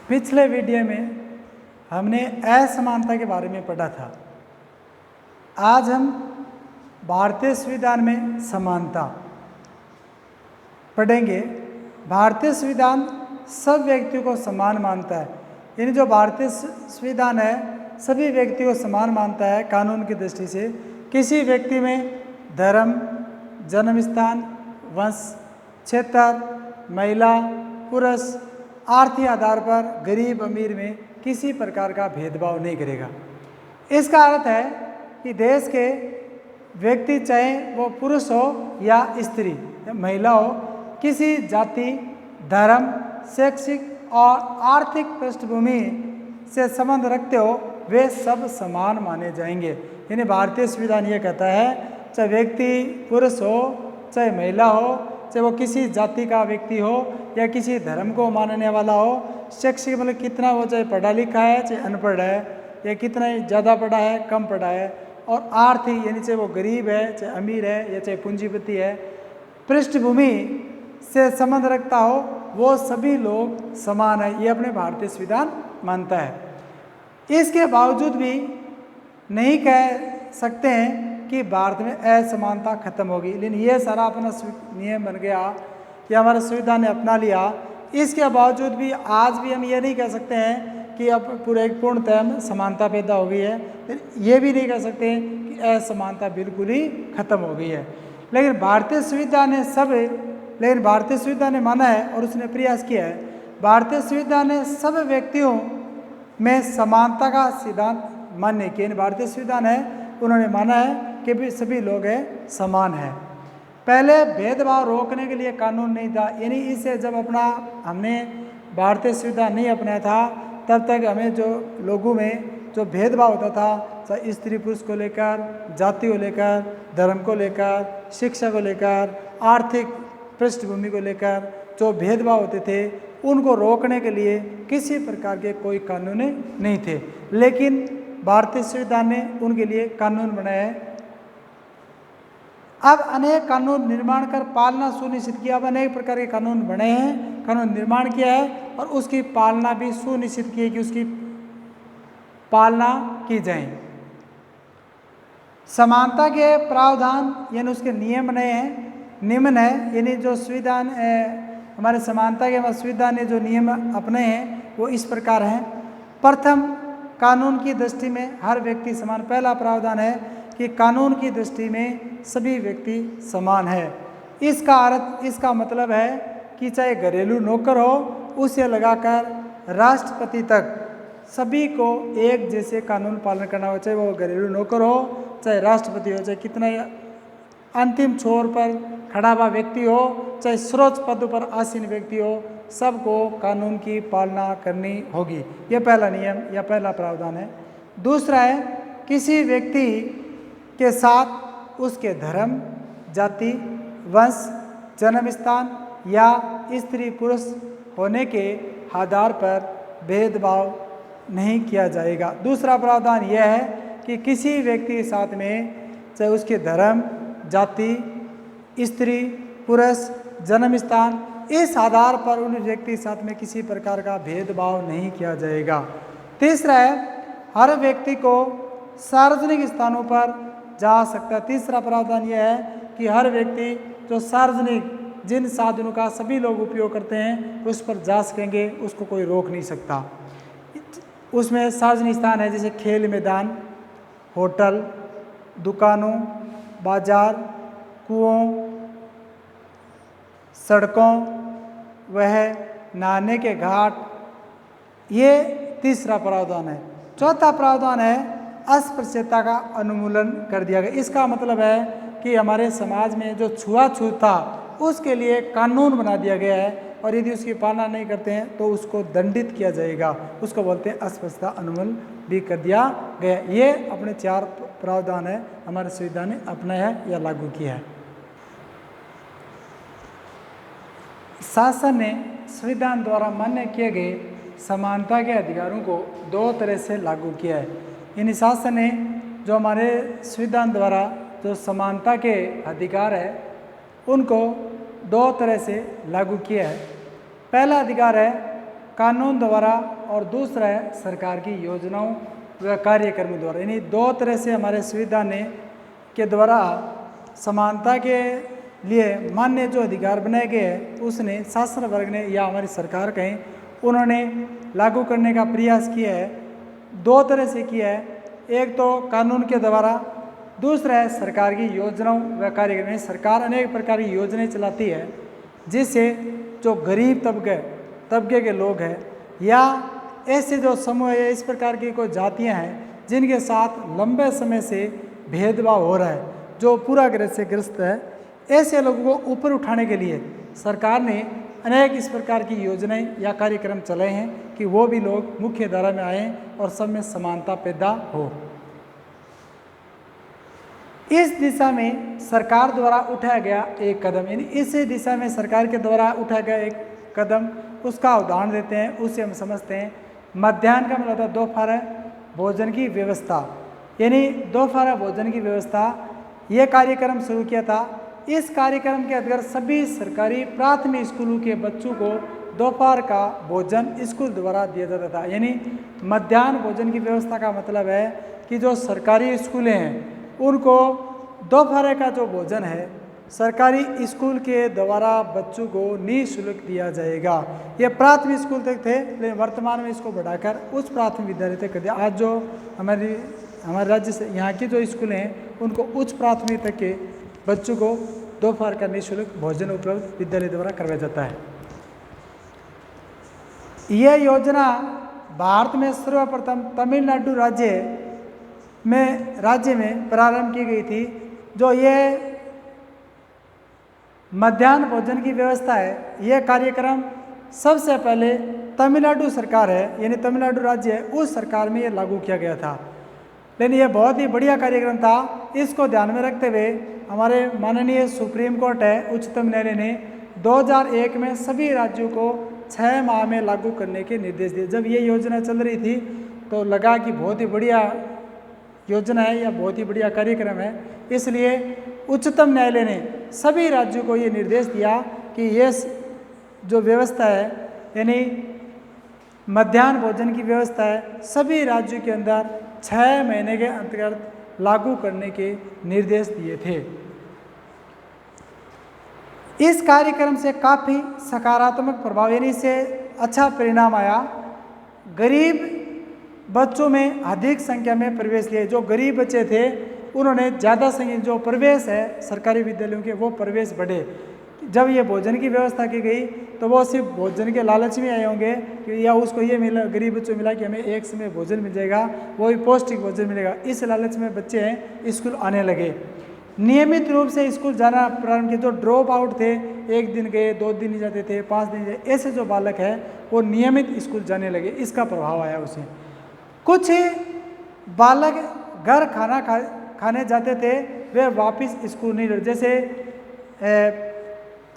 पिछले वीडियो में हमने असमानता के बारे में पढ़ा था। आज हम भारतीय संविधान में समानता पढ़ेंगे। भारतीय संविधान सब व्यक्तियों को समान मानता है, यानी जो भारतीय संविधान है सभी व्यक्तियों को समान मानता है। कानून की दृष्टि से किसी व्यक्ति में धर्म, जन्म स्थान, वंश, क्षेत्र, महिला, पुरुष, आर्थिक आधार पर गरीब अमीर में किसी प्रकार का भेदभाव नहीं करेगा। इसका अर्थ है कि देश के व्यक्ति चाहे वो पुरुष हो या स्त्री या महिला हो, किसी जाति, धर्म, शैक्षिक और आर्थिक पृष्ठभूमि से संबंध रखते हो, वे सब समान माने जाएंगे। यानी भारतीय संविधान ये कहता है चाहे व्यक्ति पुरुष हो, चाहे महिला हो, चाहे वो किसी जाति का व्यक्ति हो या किसी धर्म को मानने वाला हो, शैक्षिक मतलब कितना वो चाहे पढ़ा लिखा है चाहे अनपढ़ है, या कितना ज़्यादा पढ़ा है कम पढ़ा है, और आर्थिक यानी चाहे वो गरीब है चाहे अमीर है या चाहे पूंजीपति है, पृष्ठभूमि से संबंध रखता हो, वो सभी लोग समान है। ये अपने भारतीय संविधान मानता है। इसके बावजूद भी नहीं कह सकते हैं कि भारत में असमानता खत्म होगी, लेकिन ये सारा अपना नियम बन गया या हमारे संविधान ने अपना लिया। इसके बावजूद भी आज भी हम ये नहीं कह सकते हैं कि अब पूरे पूर्णतः समानता पैदा हो गई है, ये भी नहीं कह सकते कि असमानता बिल्कुल ही खत्म हो गई है। लेकिन भारतीय संविधान ने माना है और उसने प्रयास किया है। भारतीय संविधान ने सब व्यक्तियों में समानता का सिद्धांत मान्य किया। भारतीय संविधान है उन्होंने माना है कि भी सभी लोग हैं समान हैं। पहले भेदभाव रोकने के लिए कानून नहीं था, यानी इसे जब हमने भारतीय संविधान नहीं अपनाया था तब तक हमें जो लोगों में जो भेदभाव होता था, चाहे स्त्री पुरुष को लेकर, जाति को लेकर, धर्म को लेकर, शिक्षा को लेकर, आर्थिक पृष्ठभूमि को लेकर जो भेदभाव होते थे, उनको रोकने के लिए किसी प्रकार के कोई कानून नहीं थे। लेकिन भारतीय संविधान ने उनके लिए कानून बनाया है। अब अनेक कानून निर्माण कर पालना सुनिश्चित किया। अब अनेक प्रकार के कानून बने हैं, कानून निर्माण किया है और उसकी पालना भी सुनिश्चित की है कि उसकी पालना की जाए। समानता के प्रावधान यानी उसके नियम बने हैं, निम्न है, यानी जो संविधान हमारे समानता के संविधान ने जो नियम अपने हैं वो इस प्रकार हैं। प्रथम, कानून की दृष्टि में हर व्यक्ति समान। पहला प्रावधान है कि कानून की दृष्टि में सभी व्यक्ति समान है। इसका मतलब है कि चाहे घरेलू नौकर हो उसे लगाकर राष्ट्रपति तक सभी को एक जैसे कानून पालन करना हो, चाहे वो घरेलू नौकर हो चाहे राष्ट्रपति हो, चाहे कितना अंतिम छोर पर खड़ा हुआ व्यक्ति हो, चाहे सर्वोच्च पद पर आसीन व्यक्ति हो, सबको कानून की पालना करनी होगी। यह पहला नियम या पहला प्रावधान है। दूसरा है, किसी व्यक्ति के साथ उसके धर्म, जाति, वंश, जन्म स्थान या स्त्री पुरुष होने के आधार पर भेदभाव नहीं किया जाएगा। दूसरा प्रावधान यह है कि किसी व्यक्ति के साथ में चाहे उसके धर्म, जाति, स्त्री, पुरुष, जन्म स्थान, इस आधार पर उन व्यक्ति के साथ में किसी प्रकार का भेदभाव नहीं किया जाएगा। तीसरा है, हर व्यक्ति को सार्वजनिक स्थानों पर जा सकता है। तीसरा प्रावधान यह है कि हर व्यक्ति जो सार्वजनिक जिन साधनों का सभी लोग उपयोग करते हैं उस पर जा सकेंगे, उसको कोई रोक नहीं सकता। उसमें सार्वजनिक स्थान है जैसे खेल मैदान, होटल, दुकानों, बाजार, कुओं, सड़कों, वह नहाने के घाट, ये तीसरा प्रावधान है। चौथा प्रावधान है अस्पृश्यता का उन्मूलन कर दिया गया। इसका मतलब है कि हमारे समाज में जो छुआछूत था उसके लिए कानून बना दिया गया है और यदि उसकी पालना नहीं करते हैं तो उसको दंडित किया जाएगा। उसको बोलते हैं अस्पृश्यता उन्मूलन भी कर दिया गया। ये अपने 4 प्रावधान है हमारे संविधान ने अपनाया है या लागू किया है। शासन ने संविधान द्वारा मान्य किए गए समानता के अधिकारों को 2 तरह से लागू किया है। यानी शासन ने जो हमारे संविधान द्वारा जो समानता के अधिकार है उनको 2 तरह से लागू किया है। पहला अधिकार है कानून द्वारा और दूसरा है सरकार की योजनाओं व कार्यक्रमों द्वारा। यानी दो तरह से हमारे संविधान के द्वारा समानता के लिए मान्य जो अधिकार बनाए गए हैं उसने शासन वर्ग ने या हमारी सरकार कहें उन्होंने लागू करने का प्रयास किया है। दो तरह से किया है, एक तो कानून के द्वारा, दूसरा है सरकार की योजनाओं व कार्यक्रम। सरकार अनेक प्रकार की योजनाएं चलाती है जिससे जो गरीब तबके के लोग हैं या ऐसे जो समूह या इस प्रकार की कोई जातियां हैं जिनके साथ लंबे समय से भेदभाव हो रहा है, जो पूरा ग्रह से ग्रस्त है, ऐसे लोगों को ऊपर उठाने के लिए सरकार ने अनेक इस प्रकार की योजनाएं या कार्यक्रम चलाए हैं कि वो भी लोग मुख्य धारा में आए और सब में समानता पैदा हो। इस दिशा में सरकार द्वारा उठाया गया एक कदम, यानी इस दिशा में सरकार के द्वारा उठाया गया एक कदम, उसका उदाहरण देते हैं, उससे हम समझते हैं। मध्याह्न का मतलब दोपहर भोजन की व्यवस्था, यानी दोपहर भोजन की व्यवस्था, ये कार्यक्रम शुरू किया था। इस कार्यक्रम के अंतर्गत सभी सरकारी प्राथमिक स्कूलों के बच्चों को दोपहर का भोजन स्कूल द्वारा दिया जाता था। यानी मध्याह्न भोजन की व्यवस्था का मतलब है कि जो सरकारी स्कूलें हैं उनको दोपहर का जो भोजन है सरकारी स्कूल के द्वारा बच्चों को निःशुल्क दिया जाएगा। ये प्राथमिक स्कूल तक थे, लेकिन वर्तमान में इसको बढ़ाकर उच्च प्राथमिक विद्यालय तक कर दिया। आज जो हमारे राज्य से यहाँ की जो स्कूलें हैं उनको उच्च प्राथमिक तक के बच्चों को दोपहर का निःशुल्क भोजन उपलब्ध विद्यालय द्वारा करवाया जाता है। यह योजना भारत में सर्वप्रथम तमिलनाडु राज्य में प्रारंभ की गई थी। जो ये मध्याह्न भोजन की व्यवस्था है, यह कार्यक्रम सबसे पहले तमिलनाडु सरकार है, यानी तमिलनाडु राज्य है, उस सरकार में ये लागू किया गया था। लेकिन यह बहुत ही बढ़िया कार्यक्रम था। इसको ध्यान में रखते हुए हमारे माननीय सुप्रीम कोर्ट है, उच्चतम न्यायालय ने 2001 में सभी राज्यों को 6 माह में लागू करने के निर्देश दिए। जब ये योजना चल रही थी तो लगा कि बहुत ही बढ़िया योजना है या बहुत ही बढ़िया कार्यक्रम है, इसलिए उच्चतम न्यायालय ने सभी राज्यों को ये निर्देश दिया कि ये जो व्यवस्था है यानी मध्याह्न भोजन की व्यवस्था है, सभी राज्यों के अंदर 6 महीने के अंतर्गत लागू करने के निर्देश दिए थे। इस कार्यक्रम से काफ़ी सकारात्मक प्रभाव यानी इससे अच्छा परिणाम आया। गरीब बच्चों में अधिक संख्या में प्रवेश लिए। जो गरीब बच्चे थे उन्होंने ज़्यादा संख्या, जो प्रवेश है सरकारी विद्यालयों के वो प्रवेश बढ़े। जब ये भोजन की व्यवस्था की गई तो वो सिर्फ भोजन के लालच में आए होंगे कि या उसको ये मिला, गरीब बच्चों मिला कि हमें एक समय भोजन मिल जाएगा, वो भी पौष्टिक भोजन मिलेगा, इस लालच में बच्चे हैं स्कूल आने लगे। नियमित रूप से स्कूल जाना प्रारंभ किया। जो ड्रॉप आउट थे, 1 दिन गए, 2 दिन नहीं जाते थे, 5 दिन गए, ऐसे जो बालक है वो नियमित स्कूल जाने लगे, इसका प्रभाव आया उसे। कुछ बालक घर खाने जाते थे, वे वापस स्कूल नहीं लौटे। जैसे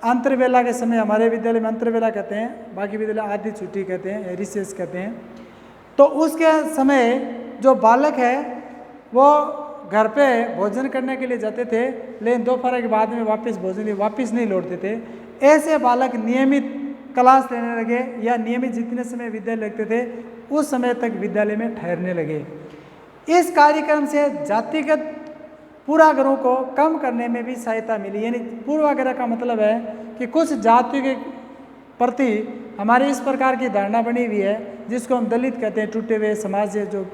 अंतरवेला के समय, हमारे विद्यालय में अंतरवेला कहते हैं, बाकी विद्यालय आधी छुट्टी कहते हैं, रिसेस कहते हैं, तो उसके समय जो बालक है वो घर पे भोजन करने के लिए जाते थे, लेकिन दोपहर के बाद में वापस नहीं लौटते थे। ऐसे बालक नियमित क्लास लेने लगे या नियमित जितने समय विद्यालय लगते थे उस समय तक विद्यालय में ठहरने लगे। इस कार्यक्रम से जातिगत पूर्वाग्रहों को कम करने में भी सहायता मिली। यानी पूर्वाग्रह का मतलब है कि कुछ जातियों के प्रति हमारी इस प्रकार की धारणा बनी हुई है जिसको हम दलित कहते हैं, टूटे हुए समाज से जो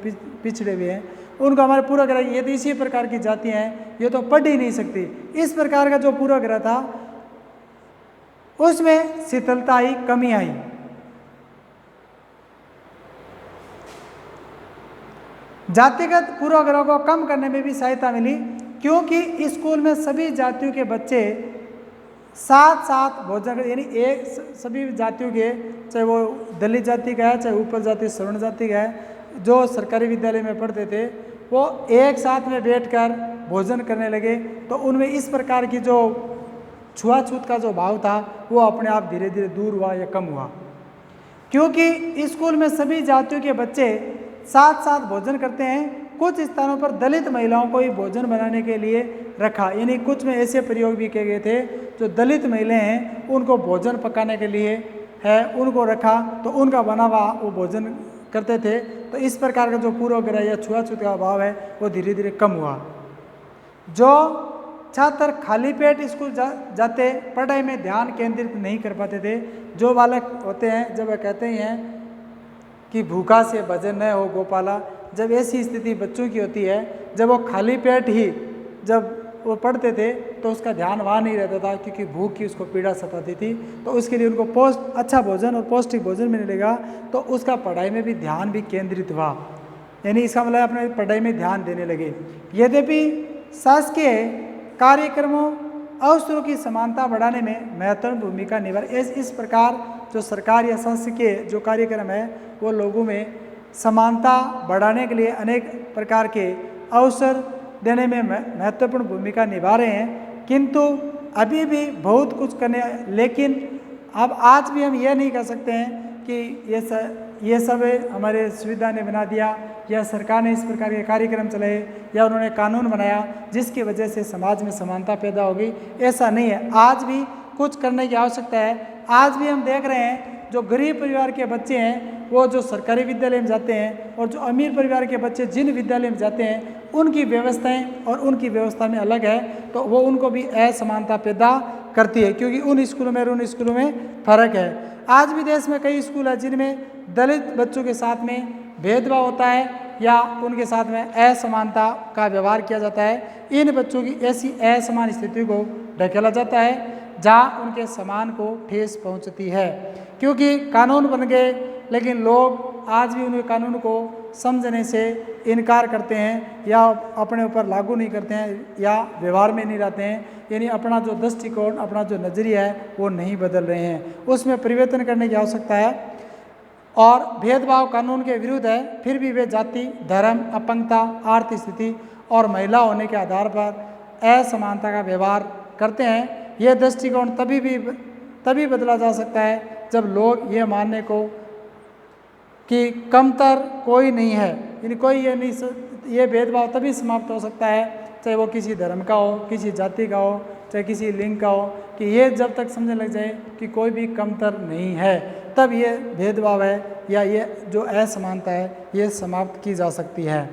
पिछड़े हुए हैं, उनको हमारे पूर्वाग्रह, ये तो इसी प्रकार की जातियाँ हैं, ये तो पढ़ ही नहीं सकती, इस प्रकार का जो पूर्वाग्रह था उसमें शीतलता आई, कमी आई। जातिगत पूर्वाग्रह को कम करने में भी सहायता मिली, क्योंकि स्कूल में सभी जातियों के बच्चे साथ भोजन, यानी एक सभी जातियों के, चाहे वो दलित जाति का है, चाहे ऊपर जाति सवर्ण जाति का है, जो सरकारी विद्यालय में पढ़ते थे वो एक साथ में बैठकर भोजन करने लगे। तो उनमें इस प्रकार की जो छुआछूत का जो भाव था वो अपने आप धीरे धीरे दूर हुआ या कम हुआ, क्योंकि स्कूल में सभी जातियों के बच्चे साथ भोजन करते हैं। कुछ स्थानों पर दलित महिलाओं को ही भोजन बनाने के लिए रखा, यानी कुछ में ऐसे प्रयोग भी किए गए थे जो दलित महिलाएं हैं उनको भोजन पकाने के लिए है उनको रखा तो उनका बना हुआ वो भोजन करते थे। तो इस प्रकार का जो पूर्वाग्रह या छुआछूत का भाव है वो धीरे धीरे कम हुआ। जो छात्र खाली पेट स्कूल जाते, पढ़ाई में ध्यान केंद्रित नहीं कर पाते थे, जो बालक होते हैं जब वह कहते हैं कि भूखा से भजन न हो गोपाला, जब ऐसी स्थिति बच्चों की होती है, जब वो खाली पेट ही जब वो पढ़ते थे तो उसका ध्यान वहाँ नहीं रहता था, क्योंकि भूख की उसको पीड़ा सताती थी। तो उसके लिए उनको अच्छा भोजन और पौष्टिक भोजन मिलेगा तो उसका पढ़ाई में भी ध्यान भी केंद्रित हुआ, यानी इसका मतलब अपने पढ़ाई में ध्यान देने लगे। यद्यपि शासकीय कार्यक्रमों अवसरों की समानता बढ़ाने में महत्वपूर्ण भूमिका निभा। इस प्रकार जो सरकार या शासकीय जो कार्यक्रम है वो लोगों में समानता बढ़ाने के लिए अनेक प्रकार के अवसर देने में महत्वपूर्ण भूमिका निभा रहे हैं, किंतु अभी भी बहुत कुछ करने, लेकिन अब आज भी हम ये नहीं कह सकते हैं कि ये सब हमारे सुविधा ने बना दिया या सरकार ने इस प्रकार के कार्यक्रम चलाए या उन्होंने कानून बनाया जिसकी वजह से समाज में समानता पैदा होगी, ऐसा नहीं है। आज भी कुछ करने की आवश्यकता है। आज भी हम देख रहे हैं जो गरीब परिवार के बच्चे हैं वो जो सरकारी विद्यालय में जाते हैं और जो अमीर परिवार के बच्चे जिन विद्यालय में जाते हैं उनकी व्यवस्थाएं और उनकी व्यवस्था में अलग है, तो वो उनको भी असमानता पैदा करती है, क्योंकि उन स्कूलों में और उन स्कूलों में फर्क है। आज भी देश में कई स्कूल है जिनमें दलित बच्चों के साथ में भेदभाव होता है या उनके साथ में असमानता का व्यवहार किया जाता है। इन बच्चों की ऐसी असमान स्थिति को ढकेला जाता है जहाँ उनके सम्मान को ठेस पहुँचती है, क्योंकि कानून बन गए लेकिन लोग आज भी उन कानून को समझने से इनकार करते हैं या अपने ऊपर लागू नहीं करते हैं या व्यवहार में नहीं रहते हैं, यानी अपना जो दृष्टिकोण अपना जो नज़रिया है वो नहीं बदल रहे हैं, उसमें परिवर्तन करने की आवश्यकता है। और भेदभाव कानून के विरुद्ध है, फिर भी वे जाति, धर्म, अपंगता, आर्थिक स्थिति और महिला होने के आधार पर असमानता का व्यवहार करते हैं। यह दृष्टिकोण तभी बदला जा सकता है जब लोग ये मानने को कि कमतर कोई नहीं है, यानी कोई ये भेदभाव तभी समाप्त हो सकता है चाहे वो किसी धर्म का हो, किसी जाति का हो, चाहे किसी लिंग का हो, कि ये जब तक समझने लग जाए कि कोई भी कमतर नहीं है तब ये भेदभाव है या ये जो असमानता है ये समाप्त की जा सकती है।